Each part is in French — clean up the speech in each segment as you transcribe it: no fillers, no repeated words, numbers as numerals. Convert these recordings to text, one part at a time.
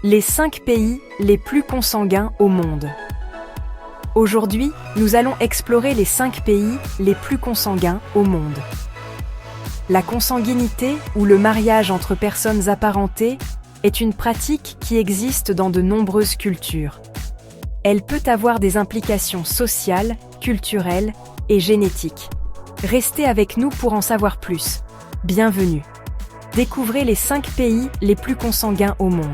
Les 5 pays les plus consanguins au monde. Aujourd'hui, nous allons explorer les 5 pays les plus consanguins au monde. La consanguinité, ou le mariage entre personnes apparentées, est une pratique qui existe dans de nombreuses cultures. Elle peut avoir des implications sociales, culturelles et génétiques. Restez avec nous pour en savoir plus. Bienvenue. Découvrez les 5 pays les plus consanguins au monde.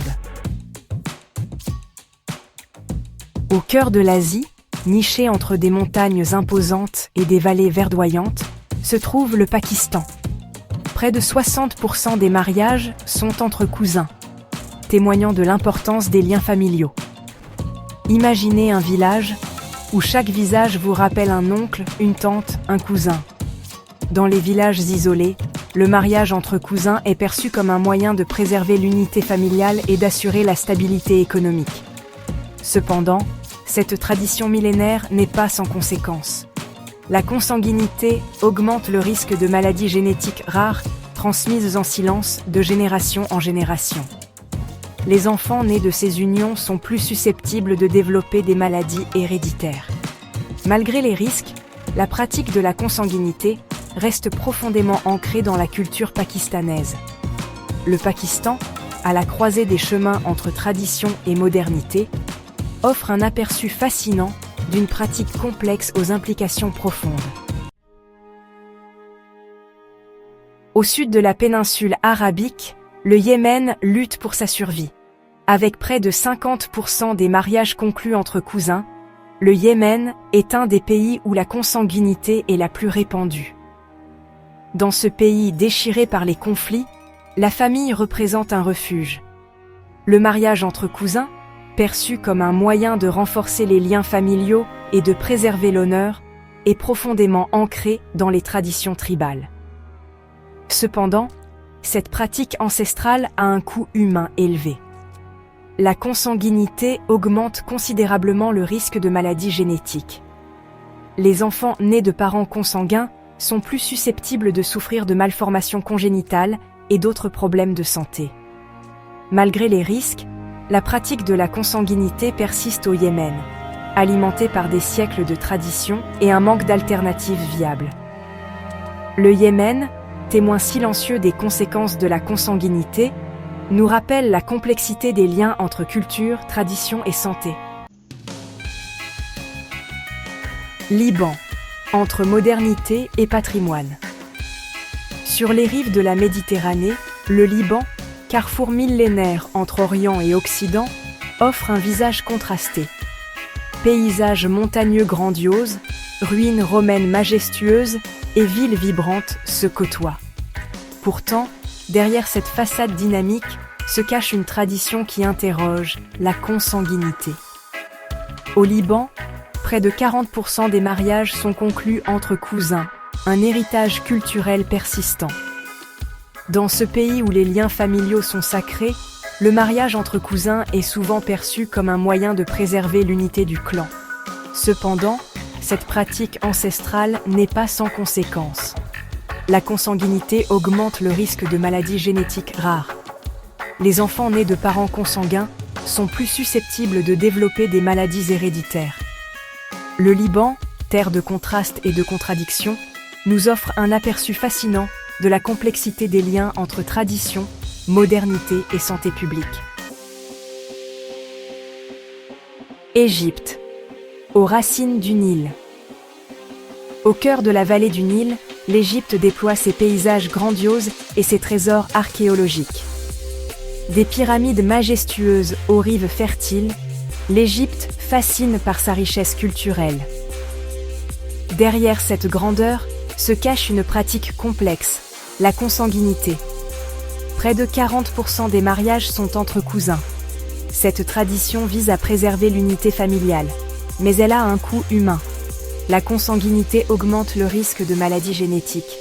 Au cœur de l'Asie, niché entre des montagnes imposantes et des vallées verdoyantes, se trouve le Pakistan. Près de 60% des mariages sont entre cousins, témoignant de l'importance des liens familiaux. Imaginez un village où chaque visage vous rappelle un oncle, une tante, un cousin. Dans les villages isolés, le mariage entre cousins est perçu comme un moyen de préserver l'unité familiale et d'assurer la stabilité économique. Cependant, cette tradition millénaire n'est pas sans conséquences. La consanguinité augmente le risque de maladies génétiques rares, transmises en silence de génération en génération. Les enfants nés de ces unions sont plus susceptibles de développer des maladies héréditaires. Malgré les risques, la pratique de la consanguinité reste profondément ancrée dans la culture pakistanaise. Le Pakistan, à la croisée des chemins entre tradition et modernité, offre un aperçu fascinant d'une pratique complexe aux implications profondes. Au sud de la péninsule arabique, le Yémen lutte pour sa survie. Avec près de 50% des mariages conclus entre cousins, le Yémen est un des pays où la consanguinité est la plus répandue. Dans ce pays déchiré par les conflits, la famille représente un refuge. Le mariage entre cousins, perçu comme un moyen de renforcer les liens familiaux et de préserver l'honneur, est profondément ancré dans les traditions tribales. Cependant, cette pratique ancestrale a un coût humain élevé. La consanguinité augmente considérablement le risque de maladies génétiques. Les enfants nés de parents consanguins sont plus susceptibles de souffrir de malformations congénitales et d'autres problèmes de santé. Malgré les risques, la pratique de la consanguinité persiste au Yémen, alimentée par des siècles de tradition et un manque d'alternatives viables. Le Yémen, témoin silencieux des conséquences de la consanguinité, nous rappelle la complexité des liens entre culture, tradition et santé. Liban, entre modernité et patrimoine. Sur les rives de la Méditerranée, le Liban, carrefour millénaire entre Orient et Occident, offre un visage contrasté. Paysages montagneux grandioses, ruines romaines majestueuses et villes vibrantes se côtoient. Pourtant, derrière cette façade dynamique se cache une tradition qui interroge la consanguinité. Au Liban, près de 40% des mariages sont conclus entre cousins, un héritage culturel persistant. Dans ce pays où les liens familiaux sont sacrés, le mariage entre cousins est souvent perçu comme un moyen de préserver l'unité du clan. Cependant, cette pratique ancestrale n'est pas sans conséquences. La consanguinité augmente le risque de maladies génétiques rares. Les enfants nés de parents consanguins sont plus susceptibles de développer des maladies héréditaires. Le Liban, terre de contrastes et de contradictions, nous offre un aperçu fascinant de la complexité des liens entre tradition, modernité et santé publique. Égypte, aux racines du Nil. Au cœur de la vallée du Nil, l'Égypte déploie ses paysages grandioses et ses trésors archéologiques. Des pyramides majestueuses aux rives fertiles, l'Égypte fascine par sa richesse culturelle. Derrière cette grandeur se cache une pratique complexe, la consanguinité. Près de 40% des mariages sont entre cousins. Cette tradition vise à préserver l'unité familiale, mais elle a un coût humain. La consanguinité augmente le risque de maladies génétiques.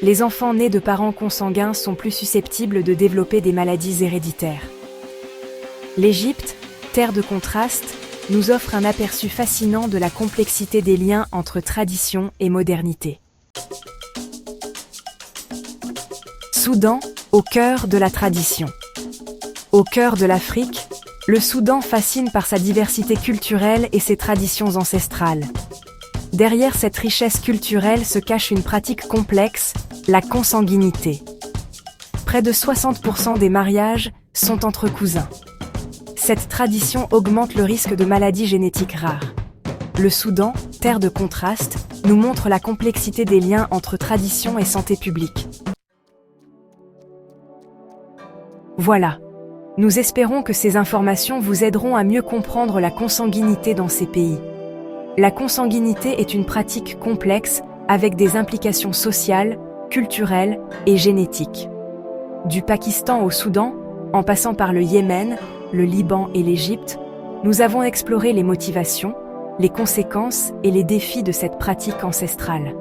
Les enfants nés de parents consanguins sont plus susceptibles de développer des maladies héréditaires. L'Égypte, terre de contraste, nous offre un aperçu fascinant de la complexité des liens entre tradition et modernité. Soudan, au cœur de la tradition. Au cœur de l'Afrique, le Soudan fascine par sa diversité culturelle et ses traditions ancestrales. Derrière cette richesse culturelle se cache une pratique complexe, la consanguinité. Près de 60% des mariages sont entre cousins. Cette tradition augmente le risque de maladies génétiques rares. Le Soudan, terre de contraste, nous montre la complexité des liens entre tradition et santé publique. Voilà. Nous espérons que ces informations vous aideront à mieux comprendre la consanguinité dans ces pays. La consanguinité est une pratique complexe avec des implications sociales, culturelles et génétiques. Du Pakistan au Soudan, en passant par le Yémen, le Liban et l'Égypte, nous avons exploré les motivations, les conséquences et les défis de cette pratique ancestrale.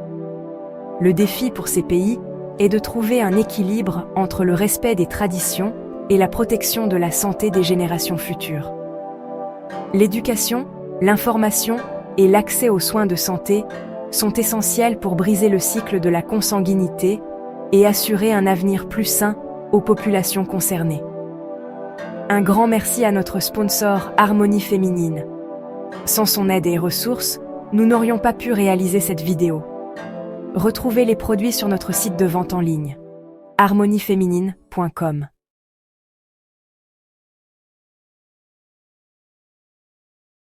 Le défi pour ces pays est de trouver un équilibre entre le respect des traditions et la protection de la santé des générations futures. L'éducation, l'information et l'accès aux soins de santé sont essentiels pour briser le cycle de la consanguinité et assurer un avenir plus sain aux populations concernées. Un grand merci à notre sponsor Harmonie Féminine. Sans son aide et ressources, nous n'aurions pas pu réaliser cette vidéo. Retrouvez les produits sur notre site de vente en ligne harmonieféminine.com.